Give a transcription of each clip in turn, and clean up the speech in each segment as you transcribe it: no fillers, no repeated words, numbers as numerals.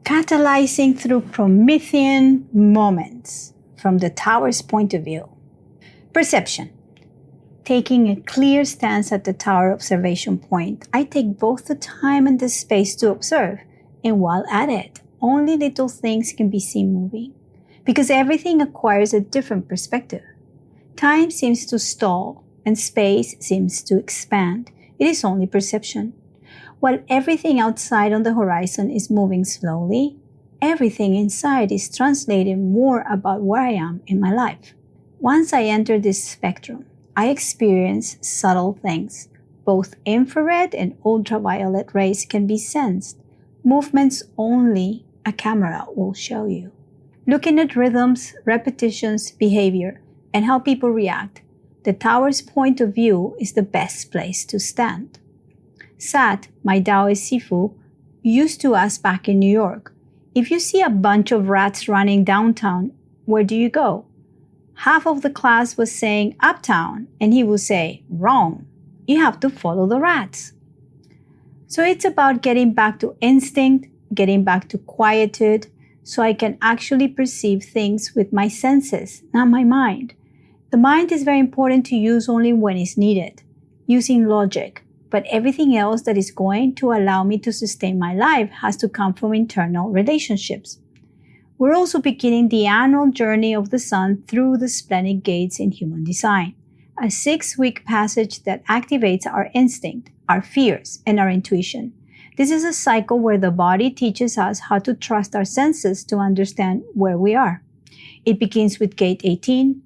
Catalyzing through Promethean moments from the tower's point of view. Perception. Taking a clear stance at the tower observation point, I take both the time and the space to observe, and while at it, only little things can be seen moving, because everything acquires a different perspective. Time seems to stall, and space seems to expand. It is only perception. While everything outside on the horizon is moving slowly, everything inside is translating more about where I am in my life. Once I enter this spectrum, I experience subtle things. Both infrared and ultraviolet rays can be sensed. Movements only a camera will show you. Looking at rhythms, repetitions, behavior, and how people react, the tower's point of view is the best place to stand. Sat, my Daoist sifu, used to ask back in New York, if you see a bunch of rats running downtown, where do you go? Half of the class was saying uptown, and he would say, wrong, you have to follow the rats. So it's about getting back to instinct, getting back to quietude, so I can actually perceive things with my senses, not my mind. The mind is very important to use only when it's needed, using logic. But everything else that is going to allow me to sustain my life has to come from internal relationships. We're also beginning the annual journey of the sun through the splenic gates in human design, a 6-week passage that activates our instinct, our fears, and our intuition. This is a cycle where the body teaches us how to trust our senses to understand where we are. It begins with gate 18,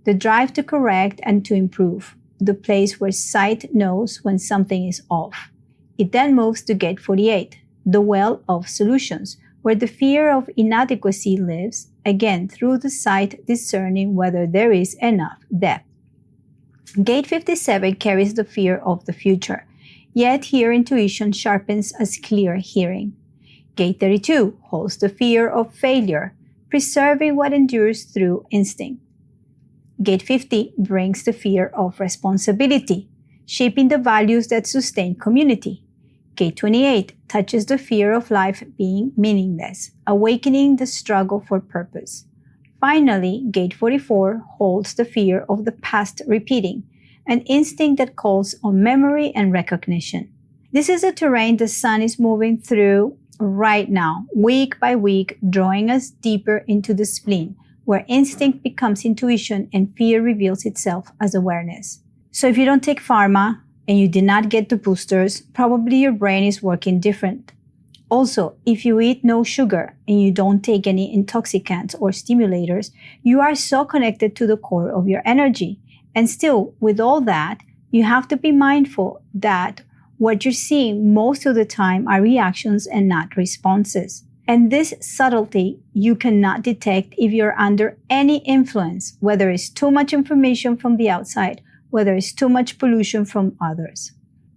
the drive to correct and to improve, the place where sight knows when something is off. It then moves to gate 48, the well of solutions, where the fear of inadequacy lives, again through the sight discerning whether there is enough depth. Gate 57 carries the fear of the future, yet here intuition sharpens as clear hearing. Gate 32 holds the fear of failure, preserving what endures through instinct. Gate 50 brings the fear of responsibility, shaping the values that sustain community. Gate 28 touches the fear of life being meaningless, awakening the struggle for purpose. Finally, Gate 44 holds the fear of the past repeating, an instinct that calls on memory and recognition. This is a terrain the sun is moving through right now, week by week, drawing us deeper into the spleen, where instinct becomes intuition and fear reveals itself as awareness. So if you don't take pharma and you did not get the boosters, probably your brain is working different. Also, if you eat no sugar and you don't take any intoxicants or stimulators, you are so connected to the core of your energy. And still, with all that, you have to be mindful that what you're seeing most of the time are reactions and not responses. And this subtlety you cannot detect if you're under any influence, whether it's too much information from the outside, whether it's too much pollution from others.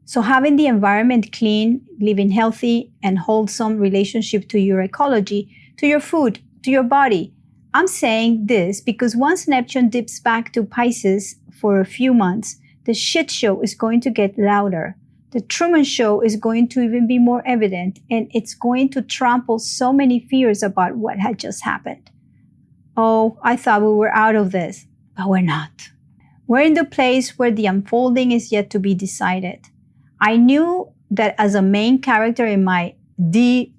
So having the environment clean, living healthy and wholesome relationship to your ecology, to your food, to your body. I'm saying this because once Neptune dips back to Pisces for a few months, the shit show is going to get louder. The Truman Show is going to even be more evident, and it's going to trample so many fears about what had just happened. Oh, I thought we were out of this, but we're not. We're in the place where the unfolding is yet to be decided. I knew that as a main character in my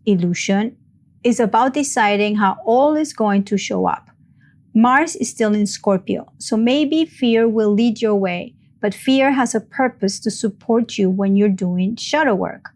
illusion is about deciding how all is going to show up. Mars is still in Scorpio, so maybe fear will lead your way. But fear has a purpose to support you when you're doing shadow work.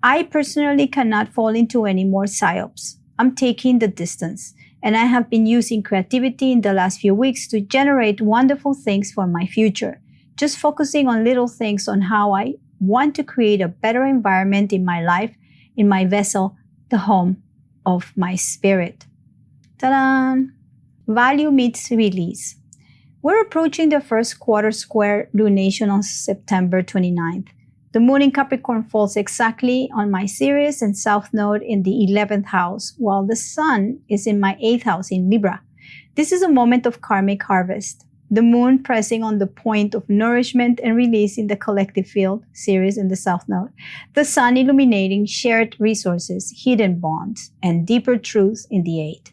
I personally cannot fall into any more psyops. I'm taking the distance, and I have been using creativity in the last few weeks to generate wonderful things for my future, just focusing on little things on how I want to create a better environment in my life, in my vessel, the home of my spirit. Ta-da! Value meets release. We're approaching the first quarter square lunation on September 29th. The moon in Capricorn falls exactly on my Sirius and South Node in the 11th house, while the sun is in my 8th house in Libra. This is a moment of karmic harvest. the moon pressing on the point of nourishment and release in the collective field, Ceres in the south node, the sun illuminating shared resources, hidden bonds, and deeper truths in the 8th.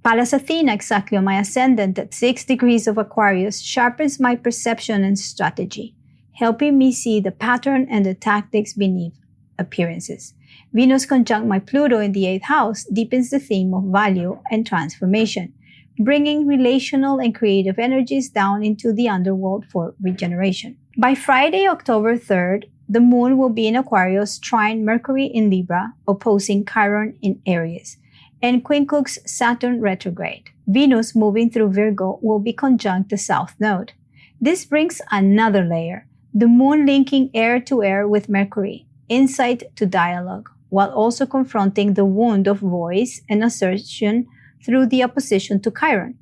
Pallas Athena exactly on my ascendant at 6 degrees of Aquarius sharpens my perception and strategy, helping me see the pattern and the tactics beneath appearances. Venus conjunct my Pluto in the 8th house deepens the theme of value and transformation, bringing relational and creative energies down into the underworld for regeneration. By Friday, October 3rd, the moon will be in Aquarius, trine Mercury in Libra, opposing Chiron in Aries, and quincunx Saturn retrograde. Venus moving through Virgo will be conjunct the south node. This brings another layer, the moon linking air to air with Mercury, insight to dialogue, while also confronting the wound of voice and assertion through the opposition to Chiron.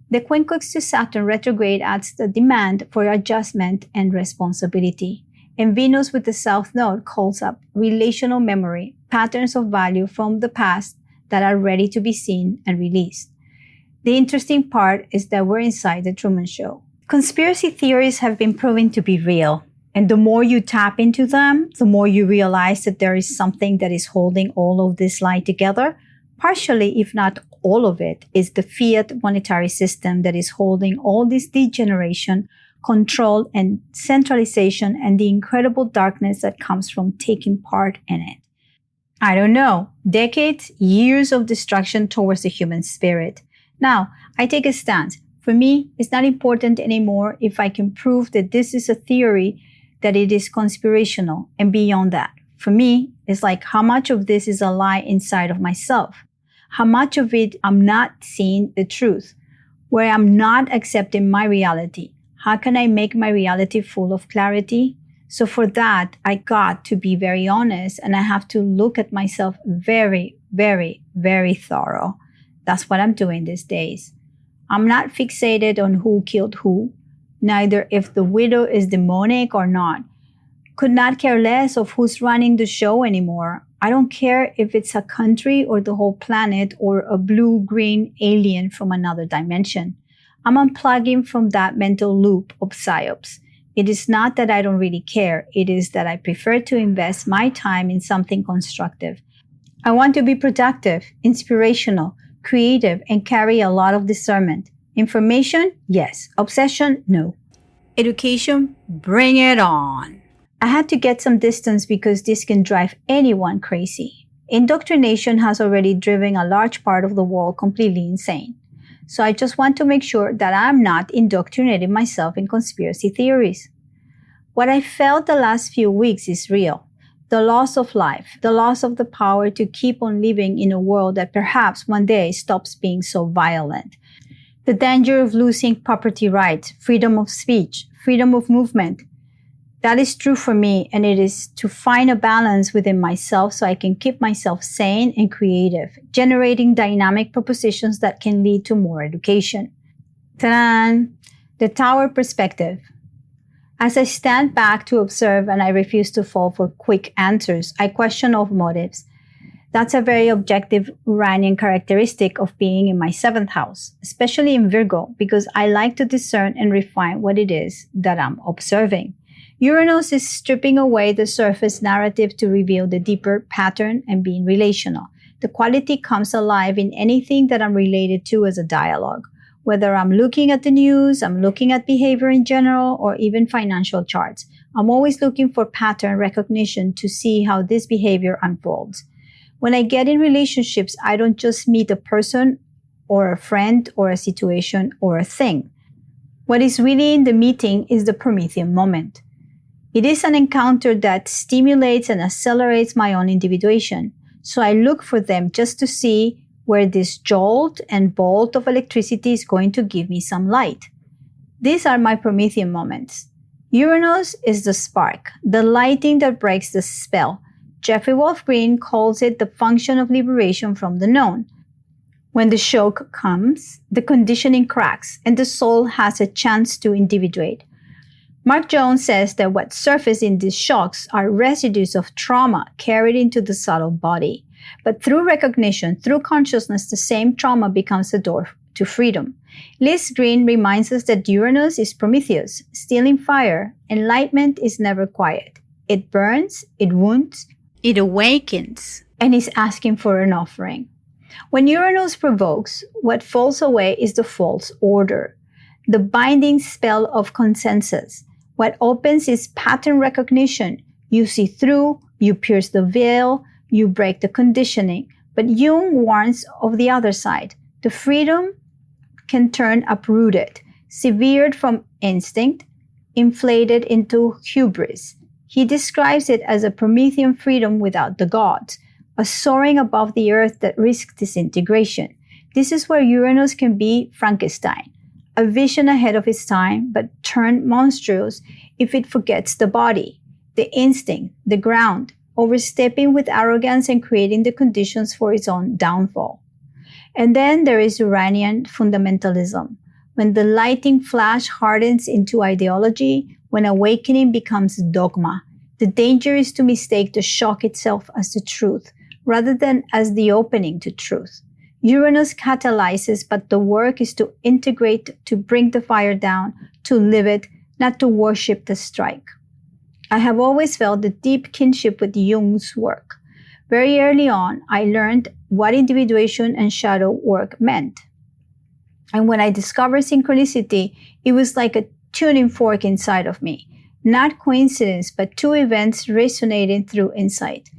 The quincunx to Saturn retrograde adds the demand for adjustment and responsibility, and Venus with the south node calls up relational memory, patterns of value from the past that are ready to be seen and released. The interesting part is that we're inside the Truman Show. Conspiracy theories have been proven to be real, and the more you tap into them, the more you realize that there is something that is holding all of this lie together. Partially, if not all of it, is the fiat monetary system that is holding all this degeneration, control, and centralization, and the incredible darkness that comes from taking part in it. I don't know, decades, years of destruction towards the human spirit. Now, I take a stance. For me, it's not important anymore if I can prove that this is a theory, that it is conspirational, and beyond that. For me, it's like how much of this is a lie inside of myself. How much of it I'm not seeing the truth, where I'm not accepting my reality. How can I make my reality full of clarity? So for that, I got to be very honest, and I have to look at myself very, very, very thorough. That's what I'm doing these days. I'm not fixated on who killed who, neither if the widow is demonic or not. Could not care less of who's running the show anymore. I don't care if it's a country or the whole planet or a blue-green alien from another dimension. I'm unplugging from that mental loop of psyops. It is not that I don't really care. It is that I prefer to invest my time in something constructive. I want to be productive, inspirational, creative, and carry a lot of discernment. Information? Yes. Obsession? No. Education? Bring it on. I had to get some distance because this can drive anyone crazy. Indoctrination has already driven a large part of the world completely insane. So I just want to make sure that I'm not indoctrinating myself in conspiracy theories. What I felt the last few weeks is real. The loss of life, the loss of the power to keep on living in a world that perhaps one day stops being so violent. The danger of losing property rights, freedom of speech, freedom of movement. That is true for me, and it is to find a balance within myself so I can keep myself sane and creative, generating dynamic propositions that can lead to more education. Ta-da! The Tower perspective. As I stand back to observe and I refuse to fall for quick answers, I question all motives. That's a very objective Uranian characteristic of being in my 7th house, especially in Virgo, because I like to discern and refine what it is that I'm observing. Uranus is stripping away the surface narrative to reveal the deeper pattern and being relational. The quality comes alive in anything that I'm related to as a dialogue. Whether I'm looking at the news, I'm looking at behavior in general, or even financial charts. I'm always looking for pattern recognition to see how this behavior unfolds. When I get in relationships, I don't just meet a person or a friend or a situation or a thing. What is really in the meeting is the Promethean moment. It is an encounter that stimulates and accelerates my own individuation. So I look for them just to see where this jolt and bolt of electricity is going to give me some light. These are my Promethean moments. Uranus is the spark, the lighting that breaks the spell. Jeffrey Wolf Green calls it the function of liberation from the known. When the shock comes, the conditioning cracks and the soul has a chance to individuate. Mark Jones says that what surface in these shocks are residues of trauma carried into the subtle body. But through recognition, through consciousness, the same trauma becomes a door to freedom. Liz Green reminds us that Uranus is Prometheus, stealing fire. Enlightenment is never quiet. It burns, it wounds, it awakens, and is asking for an offering. When Uranus provokes, what falls away is the false order, the binding spell of consensus. What opens is pattern recognition. You see through, you pierce the veil, you break the conditioning. But Jung warns of the other side. The freedom can turn uprooted, severed from instinct, inflated into hubris. He describes it as a Promethean freedom without the gods, a soaring above the earth that risks disintegration. This is where Uranus can be Frankenstein, a vision ahead of its time, but turned monstrous if it forgets the body, the instinct, the ground, overstepping with arrogance and creating the conditions for its own downfall. And then there is Uranian fundamentalism, when the lighting flash hardens into ideology, when awakening becomes dogma. The danger is to mistake the shock itself as the truth, rather than as the opening to truth. Uranus catalyzes, but the work is to integrate, to bring the fire down, to live it, not to worship the strike. I have always felt a deep kinship with Jung's work. Very early on, I learned what individuation and shadow work meant. And when I discovered synchronicity, it was like a tuning fork inside of me. Not coincidence, but two events resonating through insight.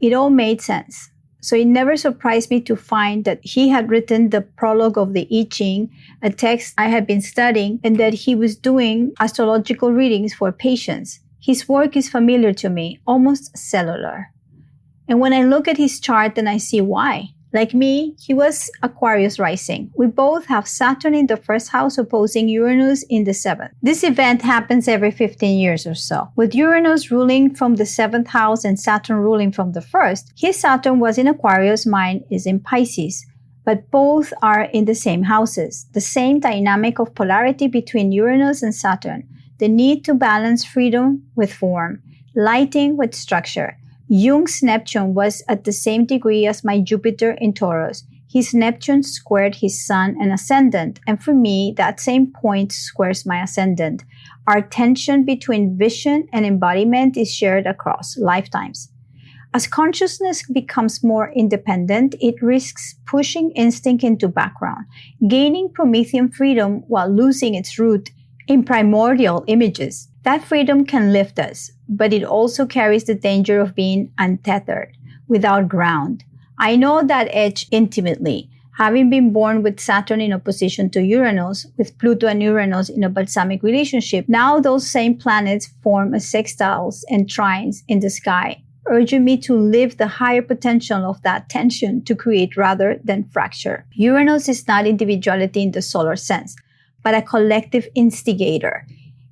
It all made sense. So it never surprised me to find that he had written the prologue of the I Ching, a text I had been studying, and that he was doing astrological readings for patients. His work is familiar to me, almost cellular. And when I look at his chart, then I see why. Like me, he was Aquarius rising. We both have Saturn in the first house opposing Uranus in the seventh. This event happens every 15 years or so. With Uranus ruling from the seventh house and Saturn ruling from the first, his Saturn was in Aquarius, mine is in Pisces. But both are in the same houses. The same dynamic of polarity between Uranus and Saturn. The need to balance freedom with form, lighting with structure. Jung's Neptune was at the same degree as my Jupiter in Taurus. His Neptune squared his Sun and Ascendant, and for me, that same point squares my Ascendant. Our tension between vision and embodiment is shared across lifetimes. As consciousness becomes more independent, it risks pushing instinct into background, gaining Promethean freedom while losing its root in primordial images. That freedom can lift us, but it also carries the danger of being untethered, without ground. I know that edge intimately, having been born with Saturn in opposition to Uranus, with Pluto and Uranus in a balsamic relationship. Now those same planets form as sextiles and trines in the sky, urging me to live the higher potential of that tension to create rather than fracture. Uranus is not individuality in the solar sense, but a collective instigator.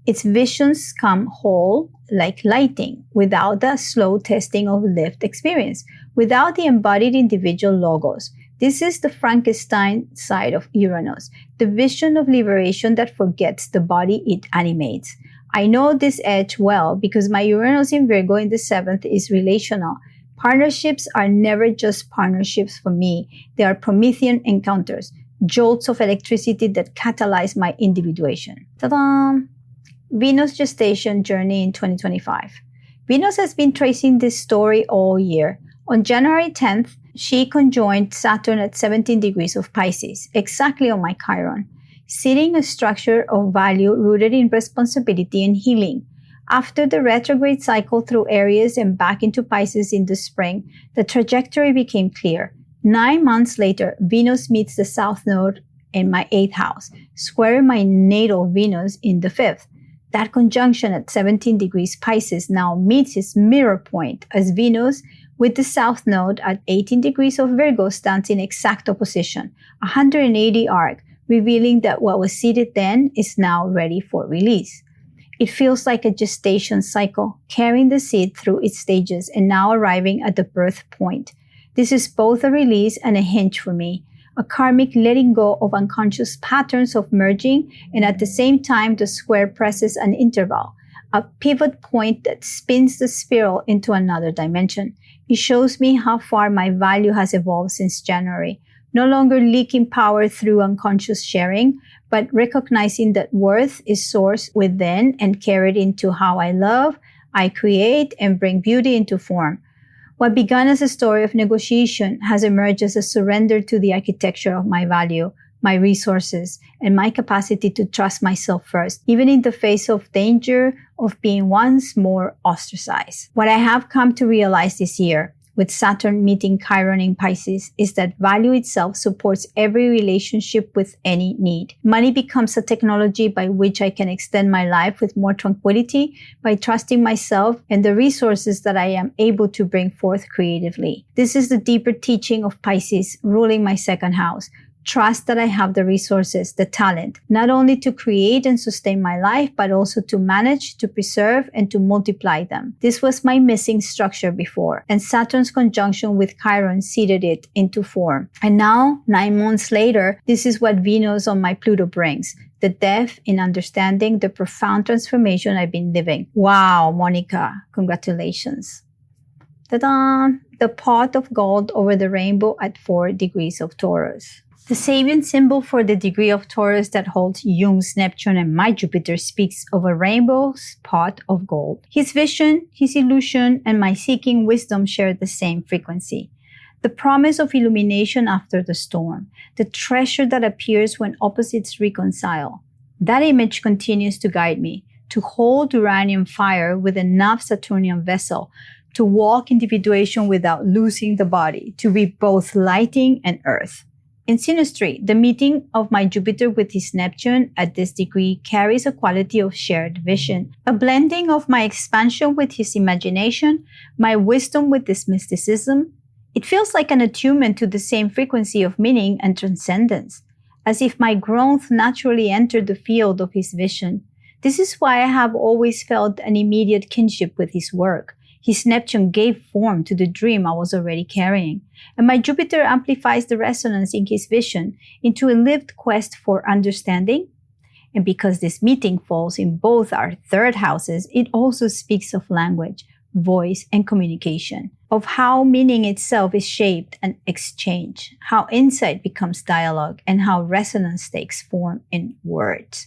Its visions come whole, like lighting, without the slow testing of lived experience, without the embodied individual logos. This is the Frankenstein side of Uranus, the vision of liberation that forgets the body it animates. I know this edge well because my Uranus in Virgo in the seventh is relational. Partnerships are never just partnerships for me. They are Promethean encounters, jolts of electricity that catalyze my individuation. Ta-da! Venus gestation journey in 2025. Venus has been tracing this story all year. On January 10th, she conjoined Saturn at 17 degrees of Pisces, exactly on my Chiron, setting a structure of value rooted in responsibility and healing. After the retrograde cycle through Aries and back into Pisces in the spring, the trajectory became clear. 9 months later, Venus meets the South Node in my 8th house, squaring my natal Venus in the 5th. That conjunction at 17 degrees Pisces now meets its mirror point as Venus with the South Node at 18 degrees of Virgo stands in exact opposition, 180 arc, revealing that what was seeded then is now ready for release. It feels like a gestation cycle, carrying the seed through its stages and now arriving at the birth point. This is both a release and a hinge for me, a karmic letting go of unconscious patterns of merging, and at the same time the square presses an interval, a pivot point that spins the spiral into another dimension. It shows me how far my value has evolved since January. no longer leaking power through unconscious sharing, but recognizing that worth is sourced within and carried into how I love, I create, and bring beauty into form. What began as a story of negotiation has emerged as a surrender to the architecture of my value, my resources, and my capacity to trust myself first, even in the face of danger of being once more ostracized. What I have come to realize this year, with Saturn meeting Chiron in Pisces, is that value itself supports every relationship with any need. Money becomes a technology by which I can extend my life with more tranquility by trusting myself and the resources that I am able to bring forth creatively. This is the deeper teaching of Pisces ruling my second house. Trust that I have the resources, the talent, not only to create and sustain my life, but also to manage, to preserve, and to multiply them. This was my missing structure before, and Saturn's conjunction with Chiron seeded it into form. And now, 9 months later, this is what Venus on my Pluto brings. The depth in understanding the profound transformation I've been living. Wow, Monica, congratulations. Ta-da! The pot of gold over the rainbow at 4 degrees of Taurus. The Sabian symbol for the degree of Taurus that holds Jung's Neptune and my Jupiter speaks of a rainbow's pot of gold. His vision, his illusion, and my seeking wisdom share the same frequency. The promise of illumination after the storm, the treasure that appears when opposites reconcile. That image continues to guide me, to hold Uranian fire with enough Saturnian vessel, to walk individuation without losing the body, to be both lighting and earth. In synastry, the meeting of my Jupiter with his Neptune at this degree carries a quality of shared vision, a blending of my expansion with his imagination, my wisdom with his mysticism. It feels like an attunement to the same frequency of meaning and transcendence, as if my growth naturally entered the field of his vision. This is why I have always felt an immediate kinship with his work. His Neptune gave form to the dream I was already carrying, and my Jupiter amplifies the resonance in his vision into a lived quest for understanding. And because this meeting falls in both our third houses, it also speaks of language, voice, and communication, of how meaning itself is shaped and exchanged, how insight becomes dialogue, and how resonance takes form in words.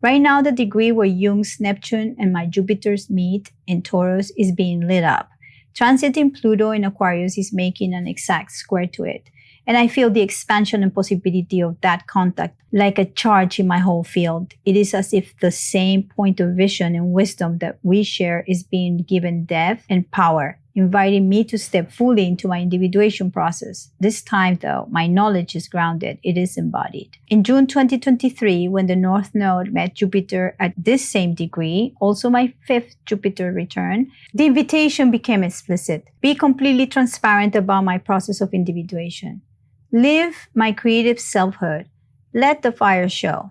Right now, the degree where Jung's Neptune and my Jupiter's meet in Taurus is being lit up. Transiting Pluto in Aquarius is making an exact square to it. And I feel the expansion and possibility of that contact like a charge in my whole field. It is as if the same point of vision and wisdom that we share is being given depth and power, inviting me to step fully into my individuation process. This time, though, my knowledge is grounded. It is embodied. In June 2023, when the North Node met Jupiter at this same degree, also my 5th Jupiter return, the invitation became explicit. Be completely transparent about my process of individuation. Live my creative selfhood. Let the fire show.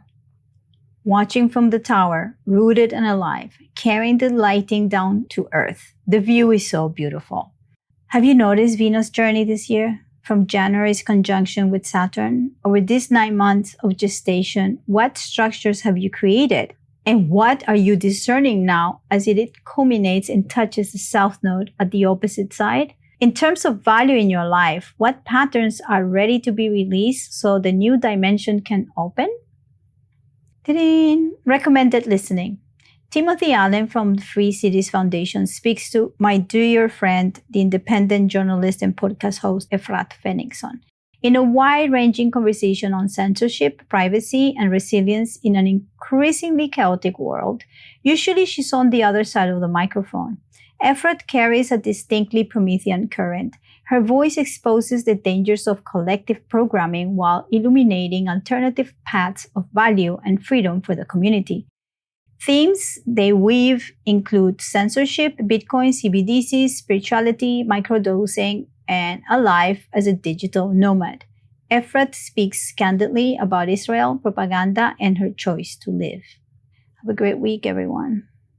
Watching from the tower, rooted and alive, carrying the lighting down to earth. The view is so beautiful. Have you noticed Venus' journey this year? From January's conjunction with Saturn, over these 9 months of gestation, what structures have you created? And what are you discerning now as it culminates and touches the South Node at the opposite side? In terms of value in your life, what patterns are ready to be released so the new dimension can open? Ta-da! Recommended listening. Timothy Allen from the Free Cities Foundation speaks to my dear friend, the independent journalist and podcast host Efrat Fenixon, in a wide-ranging conversation on censorship, privacy, and resilience in an increasingly chaotic world. Usually she's on the other side of the microphone. Efrat carries a distinctly Promethean current. Her voice exposes the dangers of collective programming while illuminating alternative paths of value and freedom for the community. Themes they weave include censorship, Bitcoin, CBDCs, spirituality, microdosing, and a life as a digital nomad. Efrat speaks candidly about Israel, propaganda, and her choice to live. Have a great week, everyone.